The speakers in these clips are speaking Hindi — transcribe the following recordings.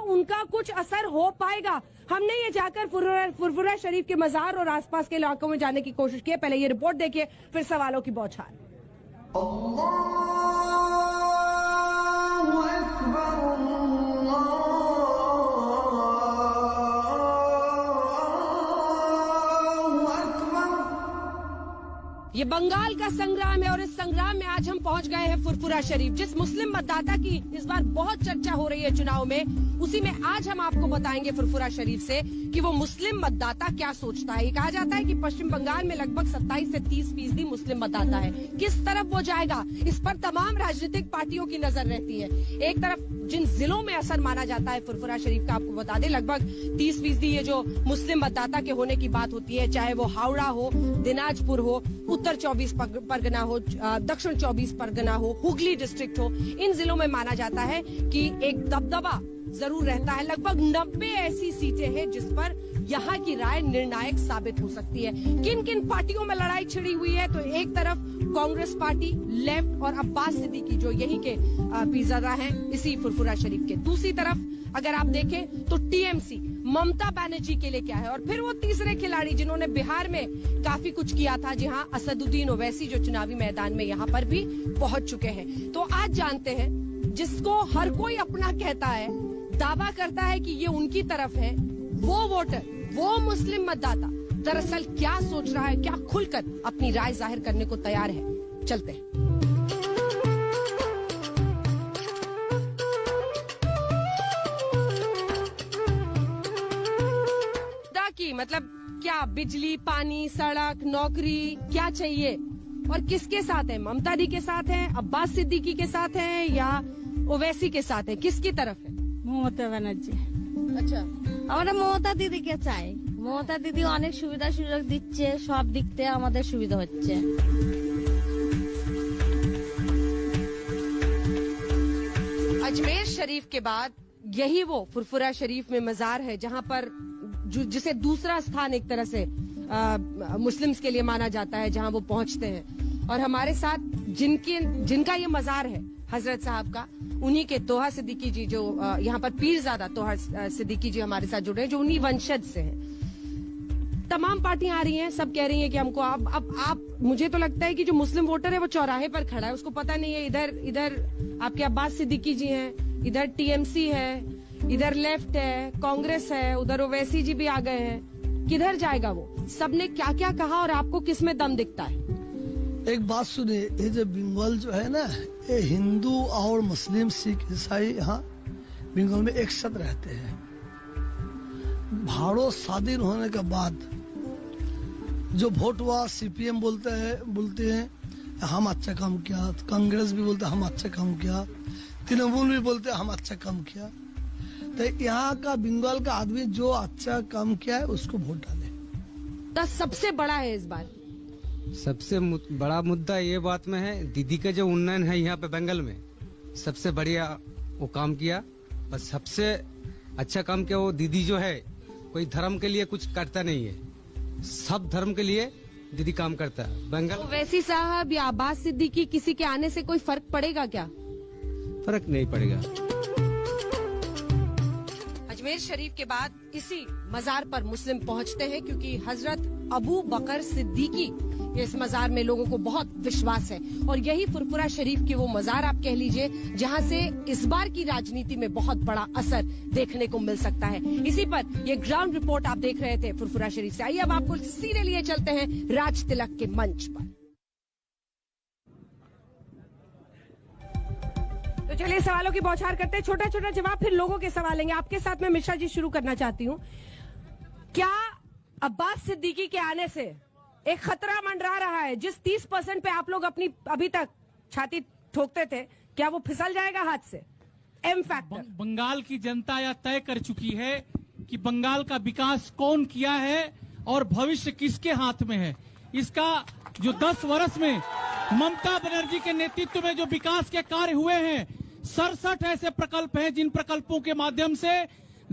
उनका कुछ असर हो पाएगा? हमने ये जाकर फुरफुरा शरीफ के मजार और आसपास के इलाकों में जाने की कोशिश की। पहले ये रिपोर्ट देखिए, फिर सवालों की बौछार। ये बंगाल का संग्राम है और इस संग्राम में आज हम पहुंच गए हैं फुरफुरा शरीफ। जिस मुस्लिम मतदाता की इस बार बहुत चर्चा हो रही है चुनाव में, उसी में आज हम आपको बताएंगे फुरफुरा शरीफ से कि वो मुस्लिम मतदाता क्या सोचता है। ये कहा जाता है कि पश्चिम बंगाल में लगभग 27 से 30% मुस्लिम मतदाता है। किस तरफ वो जाएगा, इस पर तमाम राजनीतिक पार्टियों की नजर रहती है। एक तरफ जिन जिलों में असर माना जाता है फुरफुरा शरीफ का, आपको बता दें लगभग 30% ये जो मुस्लिम मतदाता के होने की बात होती है, चाहे वो हावड़ा हो, दिनाजपुर हो, उत्तर 24 परगना हो, दक्षिण 24 परगना हो, हुगली डिस्ट्रिक्ट हो, इन जिलों में माना जाता है कि एक दबदबा जरूर रहता है। लगभग 90 ऐसी सीटें हैं जिस पर यहाँ की राय निर्णायक साबित हो सकती है। किन किन पार्टियों में लड़ाई छिड़ी हुई है, तो एक तरफ कांग्रेस पार्टी, लेफ्ट और अब्बास सिद्दीकी जो यहीं के पीरजादा हैं इसी फुरफुरा शरीफ के। दूसरी तरफ अगर आप देखें तो टीएमसी, ममता बनर्जी के लिए क्या है, और फिर वो तीसरे खिलाड़ी जिन्होंने बिहार में काफी कुछ किया था, जी हाँ, असदुद्दीन ओवैसी जो चुनावी मैदान में यहाँ पर भी पहुंच चुके हैं। तो आज जानते हैं, जिसको हर कोई अपना कहता है, दावा करता है कि ये उनकी तरफ है, वो वोटर, वो मुस्लिम मतदाता दरअसल क्या सोच रहा है, क्या खुलकर अपनी राय जाहिर करने को तैयार है। चलते हैं। की मतलब क्या बिजली, पानी, सड़क, नौकरी क्या चाहिए और किसके साथ है? ममता दी के साथ है, अब्बास सिद्दीकी के साथ है या ओवैसी के साथ है? किसकी तरफ है? মমতা ব্যানার্জি। अच्छा, আমরা মমতা দিদিকে চাই। মমতা দিদি অনেক সুবিধা সুযোগ দিচ্ছে, সব দিক থেকে আমাদের সুবিধা হচ্ছে। अजमेर शरीफ के बाद यही वो फुरफुरा शरीफ में मजार है जहां पर जिसे दूसरा स्थान एक तरह से मुस्लिम्स के लिए माना जाता है, जहां वो पहुंचते हैं। और हमारे साथ जिनका ये मजार है हजरत साहब का, उन्हीं के तोहा सिद्दीकी जी जो यहाँ पर पीरजादा तोहा सिद्दीकी जी हमारे साथ जुड़े हैं, जो उन्हीं वंशज से हैं। तमाम पार्टियां आ रही हैं, सब कह रही हैं कि हमको आप मुझे तो लगता है कि जो मुस्लिम वोटर है वो चौराहे पर खड़ा है, उसको पता नहीं है इधर आपके अब्बास सिद्दीकी जी हैं, इधर टीएमसी है, इधर लेफ्ट है, कांग्रेस है, उधर ओवैसी जी भी आ गए हैं। किधर जाएगा वो? सबने क्या क्या कहा और आपको किस में दम दिखता है? एक बात सुनिए, ये जो बंगाल जो है ना, ये हिंदू और मुस्लिम, सिख, ईसाई यहाँ बंगाल में एक साथ रहते हैं। भारत स्वाधीन होने के बाद जो वोट हुआ, सीपीएम बोलते हैं हम अच्छा काम किया, कांग्रेस भी बोलते हम अच्छा काम किया, तृणमूल भी बोलते हम अच्छा काम किया। तो यहाँ का बंगाल का आदमी जो अच्छा काम किया है उसको वोट डाले। तो सबसे बड़ा है इस बार, सबसे बड़ा मुद्दा ये बात में है, दीदी का जो उन्नयन है यहाँ पे बंगाल में, सबसे बढ़िया वो काम किया। और सबसे अच्छा काम किया वो दीदी जो है, कोई धर्म के लिए कुछ करता नहीं है, सब धर्म के लिए दीदी काम करता है बंगाल। ओवैसी साहब या अब्बास सिद्दीकी, किसी के आने से कोई फर्क पड़ेगा क्या? फर्क नहीं पड़ेगा। अजमेर शरीफ के बाद इसी मजार पर मुस्लिम पहुंचते हैं क्योंकि हजरत अबू बकर सिद्दीकी, इस मजार में लोगों को बहुत विश्वास है। और यही फुरफुरा शरीफ की वो मजार आप कह लीजिए जहां से इस बार की राजनीति में बहुत बड़ा असर देखने को मिल सकता है। इसी पर ये ग्राउंड रिपोर्ट आप देख रहे थे फुरफुरा शरीफ से। आइए अब आपको सीधे लिए चलते हैं राज तिलक के मंच पर। तो चलिए सवालों की बौछार करते हैं, छोटा छोटा जवाब, फिर लोगों के सवाल लेंगे। आपके साथ मैं मिश्रा जी शुरू करना चाहती हूँ। क्या अब्बास सिद्दीकी के आने से एक खतरा मंडरा रहा है? जिस 30% पे आप लोग अपनी अभी तक छाती ठोकते थे, क्या वो फिसल जाएगा हाथ से? एम फैक्टर बंगाल की जनता यह तय कर चुकी है कि बंगाल का विकास कौन किया है और भविष्य किसके हाथ में है। इसका जो 10 वर्ष में ममता बनर्जी के नेतृत्व में जो विकास के कार्य हुए हैं, 67 ऐसे प्रकल्प हैं जिन प्रकल्पों के माध्यम से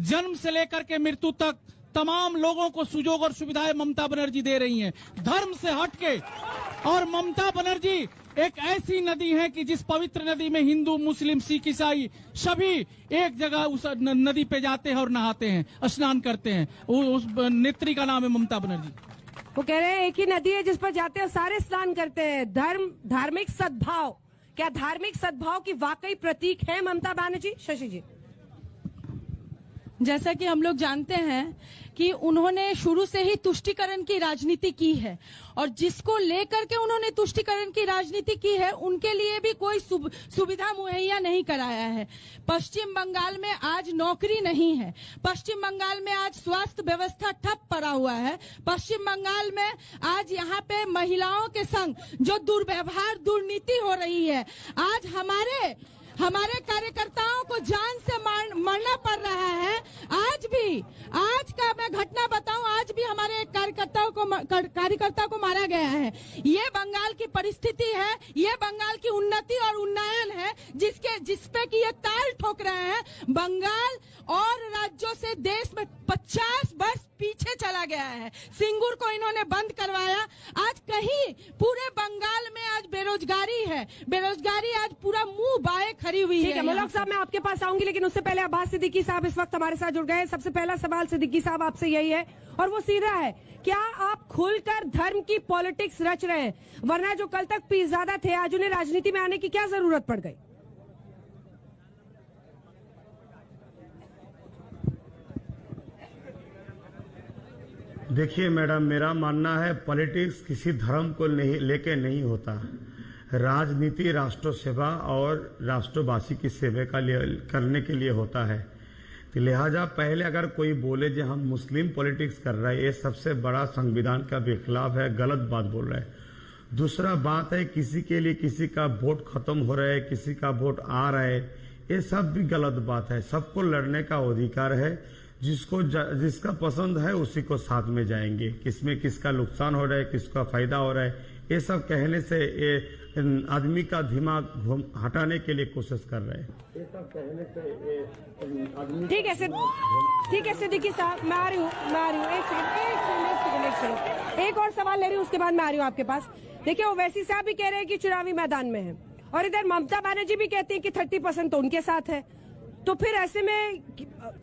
जन्म से लेकर के मृत्यु तक तमाम लोगों को सुजोग और सुविधाएं ममता बनर्जी दे रही हैं, धर्म से हटके। और ममता बनर्जी एक ऐसी नदी है कि जिस पवित्र नदी में हिंदू, मुस्लिम, सिख, ईसाई सभी एक जगह उस नदी पे जाते हैं और नहाते हैं, स्नान करते हैं। उस नेत्री का नाम है ममता बनर्जी। वो कह रहे हैं एक ही नदी है जिस पर जाते हैं सारे स्नान करते हैं। धार्मिक सद्भाव, क्या धार्मिक सद्भाव की वाकई प्रतीक है ममता बनर्जी? शशि जी, जैसा कि हम लोग जानते हैं कि उन्होंने शुरू से ही तुष्टीकरण की राजनीति की है और जिसको लेकर के उन्होंने तुष्टीकरण की राजनीति की है उनके लिए भी कोई सुविधा मुहैया नहीं कराया है। पश्चिम बंगाल में आज नौकरी नहीं है, पश्चिम बंगाल में आज स्वास्थ्य व्यवस्था ठप पड़ा हुआ है, पश्चिम बंगाल में आज यहाँ पे महिलाओं के संग जो दुर्व्यवहार, दुर्नीति हो रही है, आज हमारे कार्यकर्ताओं को जान से मरना पड़ रहा है। आज का मैं घटना बताऊं, आज भी हमारे एक कार्यकर्ता को मारा गया है। ये बंगाल की परिस्थिति है, ये बंगाल की उन्नति और उन्नयन है जिसपे कि ये ताल ठोक रहे हैं। बंगाल और राज्यों से देश में 50 वर्ष पीछे चला गया है। सिंगूर को इन्होंने बंद करवाया। आज कहीं पूरे बंगाल में आज बेरोजगारी है, बेरोजगारी आज पूरा मुंह बाए खड़ी हुई है। ठीक है मुल्क साहब, मैं आपके पास आऊंगी, लेकिन उससे पहले अब्बास सिद्दीकी साहब इस वक्त हमारे साथ जुड़ गए हैं। सबसे पहला सवाल सिद्दीकी साहब आपसे यही है और वो सीधा है, क्या आप खुलकर धर्म की पॉलिटिक्स रच रहे हैं? वरना जो कल तक पीरजादा थे आज उन्हें राजनीति में आने की क्या जरूरत पड़ गई? देखिए मैडम, मेरा मानना है पॉलिटिक्स किसी धर्म को लेके नहीं होता। राजनीति राष्ट्र सेवा और राष्ट्रवासी की सेवा करने के लिए होता है। तो लिहाजा पहले अगर कोई बोले जो हम मुस्लिम पॉलिटिक्स कर रहे हैं, ये सबसे बड़ा संविधान का भी खिलाफ है, गलत बात बोल रहे हैं। दूसरा बात है किसी के लिए किसी का वोट खत्म हो रहा है, किसी का वोट आ रहा है, ये सब भी गलत बात है। सबको लड़ने का अधिकार है, जिसका पसंद है उसी को साथ में जाएंगे। किसमें किसका नुकसान हो रहा है, किसका फायदा हो रहा है, ये सब कहने से ये आदमी का दिमाग हटाने के लिए कोशिश कर रहे हैं। ये सब कहने से ठीक है सिद्दीकी साहब, मैं आ रही हूँ एक सेकंड। एक और सवाल ले रही हूँ, उसके बाद मैं आ रही हूँ आपके पास। देखिए ओवैसी साहब भी कह रहे हैं कि चुनावी मैदान में है और इधर ममता बनर्जी भी कहती है कि 30% तो उनके साथ है। तो फिर ऐसे में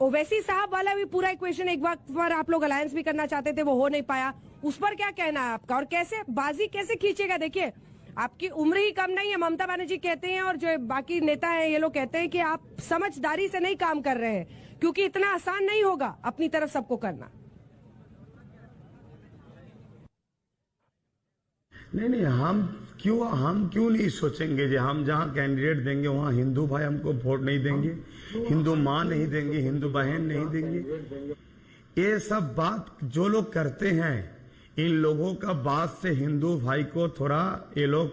ओवैसी साहब वाला भी पूरा इक्वेशन एक वक्त पर आप लोग अलायंस भी करना चाहते थे, वो हो नहीं पाया, उस पर क्या कहना है आपका और कैसे बाजी कैसे खींचेगा? देखिए आपकी उम्र ही कम नहीं है, ममता बनर्जी कहते हैं और जो बाकी नेता हैं ये लोग कहते हैं कि आप समझदारी से नहीं काम कर रहे हैं, क्योंकि इतना आसान नहीं होगा अपनी तरफ सबको करना। नहीं, हम क्यों नहीं सोचेंगे कि हम जहाँ कैंडिडेट देंगे वहाँ हिंदू भाई हमको वोट नहीं देंगे, हिंदू माँ नहीं देंगे, हिंदू बहन नहीं देंगे। ये सब बात जो लोग करते हैं, इन लोगों का बात से हिंदू भाई को थोड़ा ये लोग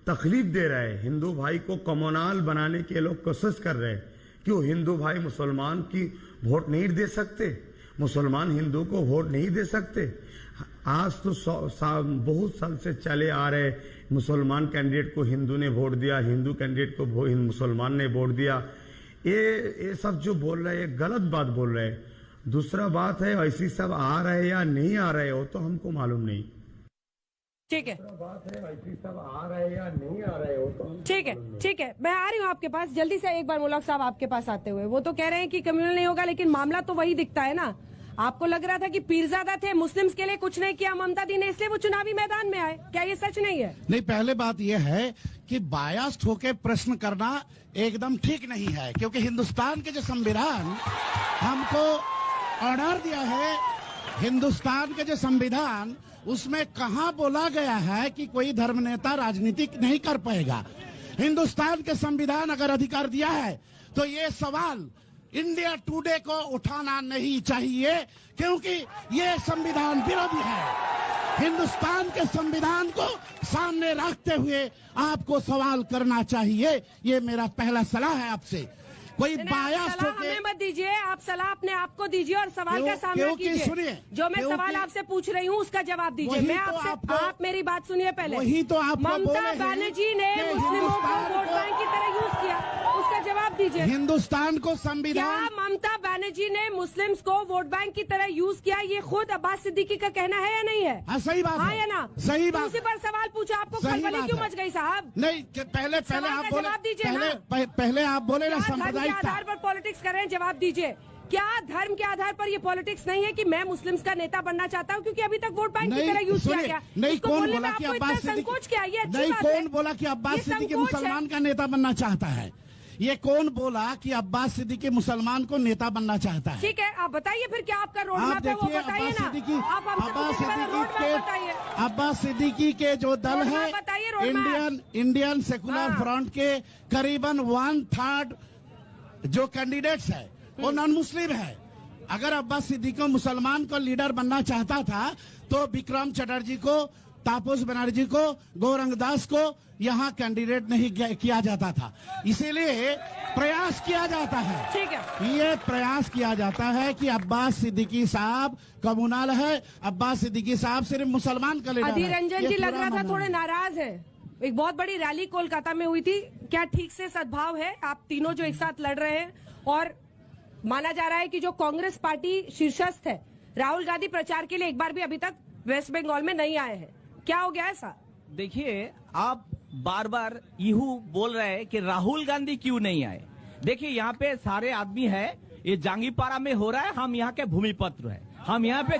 तकलीफ दे रहे हैं। हिंदू भाई को कम्युनल बनाने की ये लोग कोशिश कर रहे हैं। क्यों हिंदू भाई मुसलमान की वोट नहीं दे सकते? मुसलमान हिंदू को वोट नहीं दे सकते? आज तो बहुत साल से चले आ रहे, मुसलमान कैंडिडेट को हिंदू ने वोट दिया, हिंदू कैंडिडेट को मुसलमान ने वोट दिया। ये सब जो बोल रहे हैं गलत बात बोल रहे हैं। दूसरा बात है ऐसी सब आ रहे या नहीं आ रहे हो तो हमको मालूम नहीं। ठीक है, बात है ऐसी सब आ रहे या नहीं आ रहे हो तो ठीक है, मैं आ रही हूँ आपके पास जल्दी से। एक बार मुल्क साहब आपके पास आते हुए, वो तो कह रहे हैं कि कम्युनल नहीं होगा, लेकिन मामला तो वही दिखता है ना। आपको लग रहा था कि पीरजादा थे, मुस्लिम्स के लिए कुछ नहीं किया ममता दी ने, इसलिए वो चुनावी मैदान में आए। क्या ये सच नहीं है? नहीं, पहले बात यह है कि बायस्ड होके प्रश्न करना एकदम ठीक नहीं है, क्योंकि हिंदुस्तान के जो संविधान हमको ऑर्डर दिया है, हिंदुस्तान के जो संविधान उसमें कहाँ बोला गया है कि कोई धर्म नेता राजनीति नहीं कर पाएगा। हिंदुस्तान के संविधान अगर अधिकार दिया है तो ये सवाल इंडिया टुडे को उठाना नहीं चाहिए, क्योंकि ये संविधान विरोधी है। हिंदुस्तान के संविधान को सामने रखते हुए आपको सवाल करना चाहिए। ये मेरा पहला सलाह है आपसे। कोई नहीं, बायास सलाह होके हमें मत दीजिए, आप सलाह अपने आप को दीजिए और सवाल का सामना क्योंकि कीजिए। सुनिए, जो मैं क्योंकि- सवाल आपसे पूछ रही हूँ उसका जवाब दीजिए। वही मैं तो आपसे आपको- आप मेरी बात सुनिए पहले। वही तो आपको बोले ममता हैं बनर्जी ने कि मुस्लिमों को हिंदुस्तान वोट को- बैंक की तरह यूज किया, उसका जवाब दीजिए। हिंदुस्तान को क्या संविधान ममता बनर्जी ने मुस्लिम्स को वोट बैंक की तरह यूज किया, ये खुद अब्बास सिद्दीकी का कहना है या नहीं है? हाँ सही बात हाँ है या ना? सही तो बात उसी पर सवाल पूछा, आपको सही खलबली बात क्यों है। मच गई साहब? नहीं कि पहले सवाल आप का बोले जवाब दीजिए पहले ना। पहले आप बोले ना क्या धर्म के सांप्रदायिकता आधार पर पॉलिटिक्स कर रहे हैं? जवाब दीजिए। क्या धर्म के आधार पर ये पॉलिटिक्स नहीं है कि मैं मुस्लिम्स का नेता बनना चाहता हूँ क्योंकि अभी तक वोट बैंक की तरह यूज किया सुनिए, गया? नहीं इसको कौन बोलने बोला में कि आपको इतना अब्बास संकोच क्या है? ये अच्छी नहीं बात है। कौन बोला कि अब्बास ये सिद्दीकी संकोच है। मुसलमान का नेता बनना चाहता है? ये कौन बोला कि अब्बास सिद्दीकी मुसलमान को नेता बनना चाहता है? ठीक है, आप बताइए फिर क्या आपका रोड आप मैप है वो देखिए बताइए अब्बास ना। सिद्दीकी आप हमसे पूछिए पहले रोड मैप बताइए। अब्बास सिद्दीकी के जो दल रोड है मैप बताइए, रोड मैप। इंडियन सेकुलर हाँ। फ्रंट के करीबन 1/3 जो कैंडिडेट्स है वो नॉन मुस्लिम है। अगर अब्बास सिद्दीकी मुसलमान को लीडर बनना चाहता था तो विक्रम चटर्जी को, तापस बनर्जी को, गौरंग दास को यहाँ कैंडिडेट नहीं किया जाता था। इसीलिए प्रयास किया जाता है, ठीक है, ये प्रयास किया जाता है कि अब्बास सिद्दीकी साहब कम्युनल है, अब्बास सिद्दीकी साहब सिर्फ मुसलमान का लीडर है। अधीर रंजन ये जी लग पूरा रहा था मामला थोड़े है। नाराज है। एक बहुत बड़ी रैली कोलकाता में हुई थी, क्या ठीक से सद्भाव है? आप तीनों जो एक साथ लड़ रहे हैं, और माना जा रहा है कि जो कांग्रेस पार्टी शीर्षस्थ है राहुल गांधी प्रचार के लिए एक बार भी अभी तक वेस्ट बंगाल में नहीं आए हैं, क्या हो गया ऐसा? देखिए, आप बार बार यूं बोल रहे हैं कि राहुल गांधी क्यों नहीं आए। देखिए, यहाँ पे सारे आदमी है, ये जांगीपारा में हो रहा है, हम यहाँ के भूमिपुत्र हैं, हम यहाँ पे